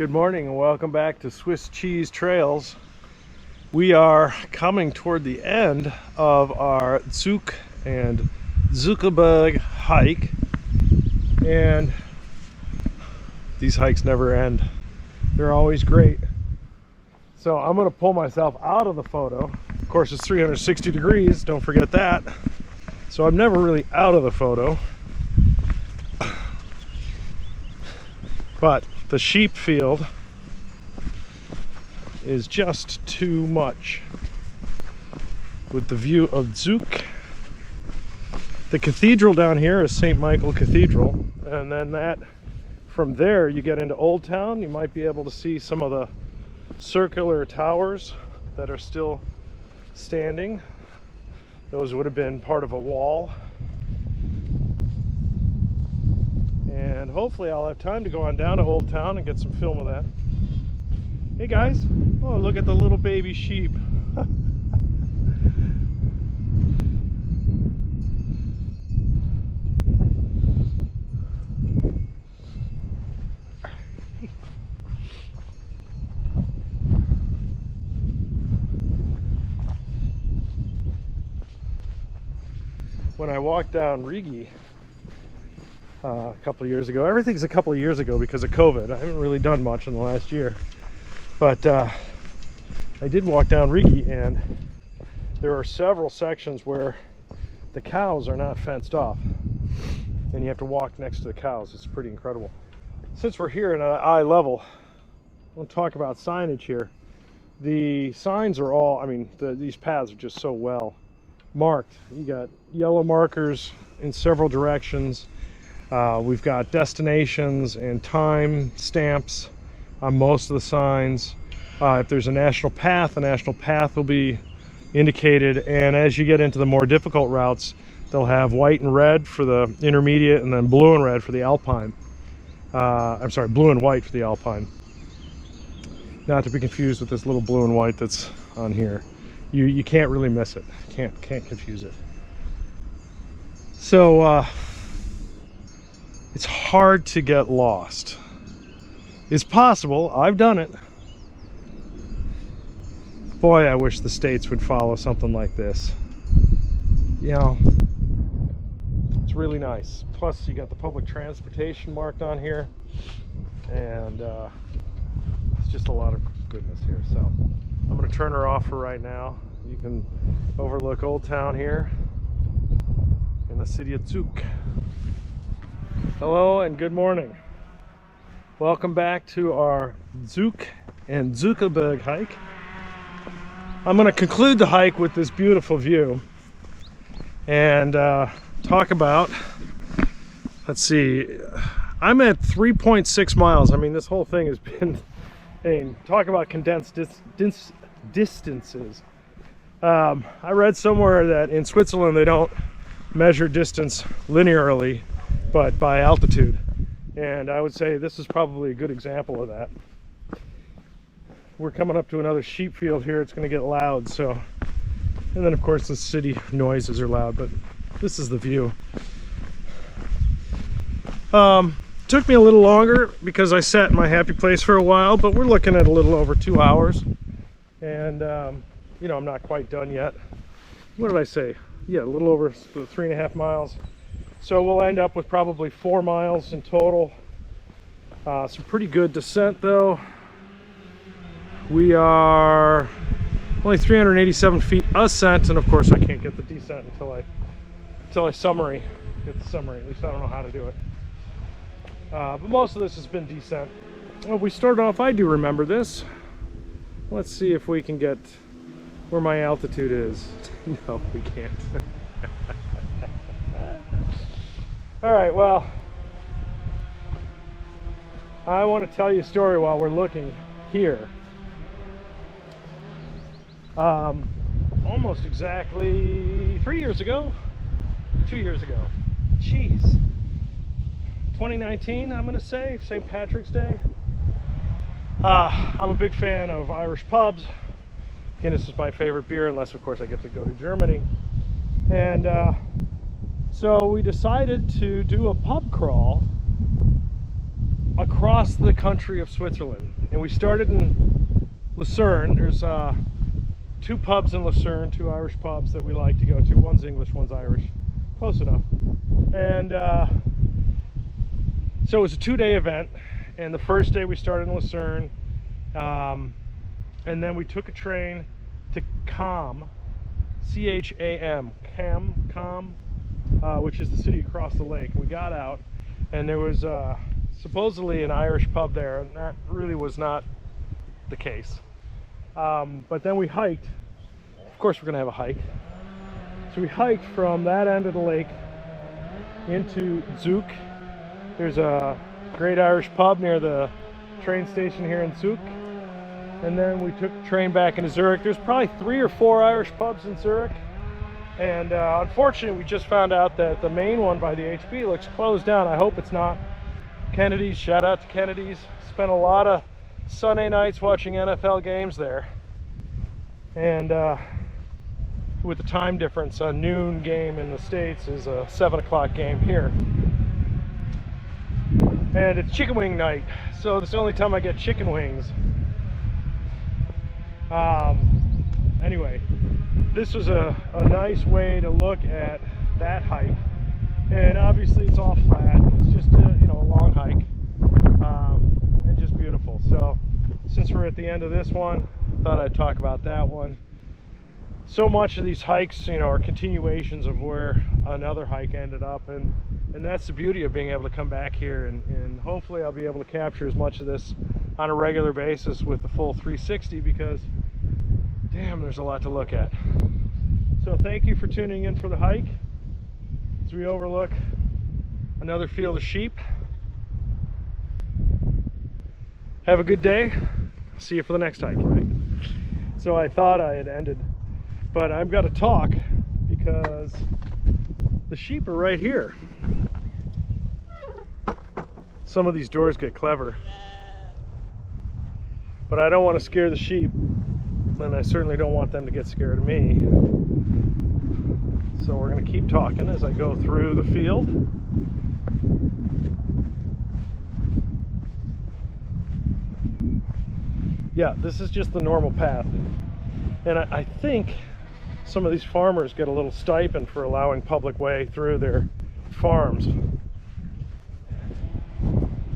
Good morning and welcome back to Swiss Cheese Trails. We are coming toward the end of our Zug and Zugerberg hike, and these hikes never end. They're always great. So I'm going to pull myself out of the photo. Of course, it's 360 degrees, don't forget that. So I'm never really out of the photo. But the sheep field is just too much with the view of Zug. The cathedral down here is St. Michael Cathedral, and then from there you get into Old Town. You might be able to see some of the circular towers that are still standing. Those would have been part of a wall. And hopefully I'll have time to go on down to Old Town and get some film of that. Hey guys, oh look at the little baby sheep. When I walked down Rigi a couple of years ago, everything's a couple of years ago because of COVID. I haven't really done much in the last year, but I did walk down Rigi, and there are several sections where the cows are not fenced off and you have to walk next to the cows. It's pretty incredible. Since we're here at eye level, we'll talk about signage here. The signs are all, I mean, these paths are just so well marked. You got yellow markers in several directions. We've got destinations and time stamps on most of the signs. If there's a national path, the national path will be indicated, and as you get into the more difficult routes, they'll have white and red for the intermediate and then blue and red for the alpine. I'm sorry, blue and white for the alpine. Not to be confused with this little blue and white that's on here. You can't really miss it. Can't confuse it. So it's hard to get lost. It's possible. I've done it. Boy, I wish the states would follow something like this. You know, it's really nice. Plus, you got the public transportation marked on here, and it's just a lot of goodness here. So I'm going to turn her off for right now. You can overlook Old Town here in the city of Zug. Hello and good morning. Welcome back to our Zug and Zugerberg hike. I'm going to conclude the hike with this beautiful view and talk about, let's see, I'm at 3.6 miles. I mean, this whole thing has been, talk about condensed distances. I read somewhere that in Switzerland they don't measure distance linearly, but by altitude, and I would say this is probably a good example of that. We're coming up to another sheep field here. It's going to get loud, so, and then of course the city noises are loud, but this is the view. Took me a little longer because I sat in my happy place for a while, but we're looking at a little over 2 hours, and you know, I'm not quite done yet. What did I say? Yeah, a little over 3.5 miles. So we'll end up with probably 4 miles in total. Some pretty good descent though. We are only 387 feet ascent, and of course I can't get the descent until I get the summary. At least I don't know how to do it. But most of this has been descent. Well, we started off, I do remember this. Let's see if we can get where my altitude is. No, we can't. All right, well, I want to tell you a story while we're looking here. Almost exactly 3 years ago, 2 years ago, jeez, 2019, I'm going to say, St. Patrick's Day. I'm a big fan of Irish pubs. Guinness is my favorite beer, unless of course I get to go to Germany. And so we decided to do a pub crawl across the country of Switzerland. And we started in Lucerne. There's 2 pubs in Lucerne, 2 Irish pubs that we like to go to. One's English, one's Irish. Close enough. And so it was a 2-day event. And the first day we started in Lucerne. And then we took a train to Cham, C-H-A-M, Cham, which is the city across the lake. We got out, and there was supposedly an Irish pub there, and that really was not the case. But then we hiked. Of course we're going to have a hike. So we hiked from that end of the lake into Zug. There's a great Irish pub near the train station here in Zug. And then we took the train back into Zurich. There's probably 3 or 4 Irish pubs in Zurich. And unfortunately, we just found out that the main one by the HB looks closed down. I hope it's not. Kennedy's, shout out to Kennedy's. Spent a lot of Sunday nights watching NFL games there. And with the time difference, a noon game in the States is a 7 o'clock game here. And it's chicken wing night, so it's the only time I get chicken wings. Anyway, this was a nice way to look at that hike. And obviously it's all flat. It's just a long hike, and just beautiful. So since we're at the end of this one, I thought I'd talk about that one. So much of these hikes, are continuations of where another hike ended up, and that's the beauty of being able to come back here, and hopefully I'll be able to capture as much of this on a regular basis with the full 360, because damn, there's a lot to look at. So thank you for tuning in for the hike as we overlook another field of sheep. Have a good day. See you for the next hike. So I thought I had ended, but I've got to talk because the sheep are right here. Some of these doors get clever, but I don't want to scare the sheep, and I certainly don't want them to get scared of me. So we're going to keep talking as I go through the field. Yeah, this is just the normal path. And I think some of these farmers get a little stipend for allowing public way through their farms.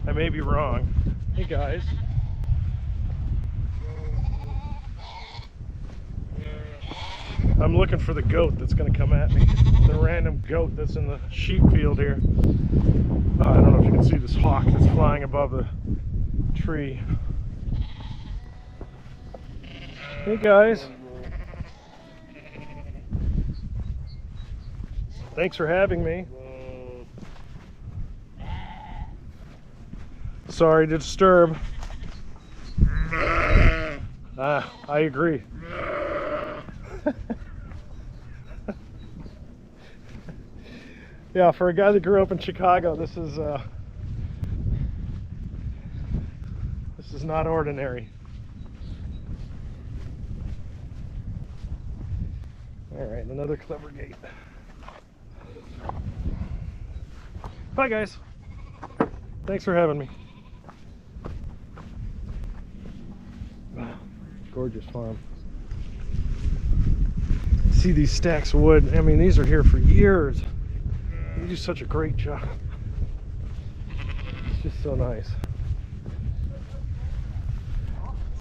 I may be wrong. Hey guys. I'm looking for the goat that's going to come at me. The random goat that's in the sheep field here. I don't know if you can see this hawk that's flying above the tree. Hey guys. Thanks for having me. Sorry to disturb. I agree. Yeah, for a guy that grew up in Chicago, this is not ordinary. All right, another clever gate. Bye guys. Thanks for having me. Wow, gorgeous farm. See these stacks of wood. I mean, these are here for years. You do such a great job. It's just so nice.